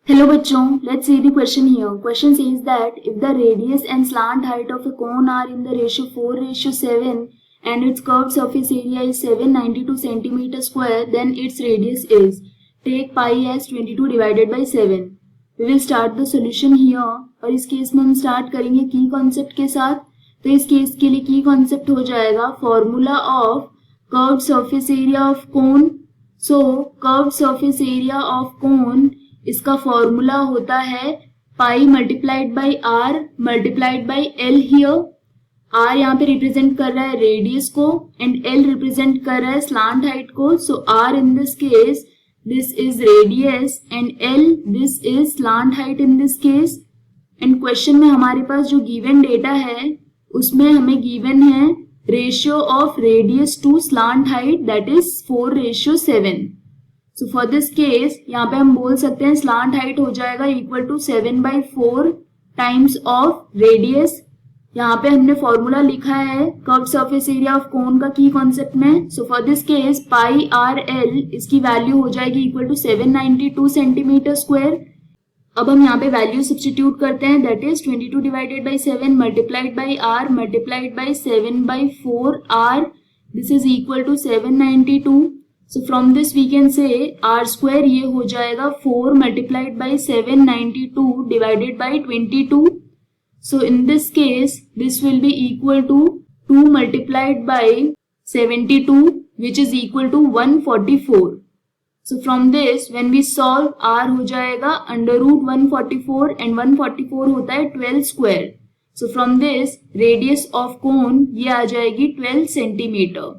Hello बच्चों, let's see the question here. Question says that if the radius and slant height of a cone are in the ratio 4:7 and its curved surface area is 792 centimeter square, then its radius is. Take pi as 22 divided by 7. We will start the solution here. और इस case में हम start करेंगे की concept के साथ. तो इस केस के लिए की कॉन्सेप्ट हो जाएगा formula of curved surface area of cone. So curved surface area of cone, इसका फॉर्मूला होता है pi multiplied by r multiplied by l. Here r यहाँ पे रिप्रेजेंट कर रहा है रेडियस को एंड एल रिप्रेजेंट कर रहा है स्लांट हाइट को. So R in this case this is radius and L this is slant height in this case. And question में हमारे पास जो गिवन डेटा है उसमें हमें गिवन है ratio of radius to slant height that is 4:7. So for this case यहाँ पे हम बोल सकते हैं स्लांट हाइट हो जाएगा equal to 7/4 times of radius. यहाँ पे हमने फॉर्मूला लिखा है curve surface area of cone का की कॉन्सेप्ट में. So for this case pi r l इसकी वैल्यू हो जाएगी इक्वल टू 792 सेंटीमीटर स्क्वायर. अब हम यहाँ पे वैल्यू सब्स्टिट्यूट करते हैं that is 22 divided by 7 multiplied by r multiplied by 7/4 r. This is equal to 792. So from this we can say r square ये हो जाएगा 4 multiplied by 792 divided by 22. So in this case this will be equal to 2 multiplied by 72 which is equal to 144. So from this when we solve r हो जाएगा under root 144 and 144 होता है 12 square. So from this radius of cone ये आ जाएगी 12 centimetre.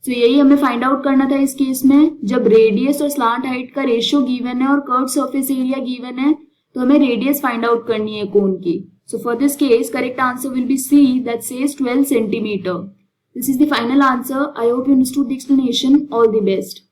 तो यही हमें find out करना था इस केस में. जब रेडियस और स्लांट हाइट का रेशियो गिवन है और कर्व्ड सरफेस एरिया गिवन है तो हमें रेडियस फाइंड आउट करनी है कोन की. So for this case correct answer will be C that says 12 centimetre. This is the final answer. I hope you understood the explanation. All the best.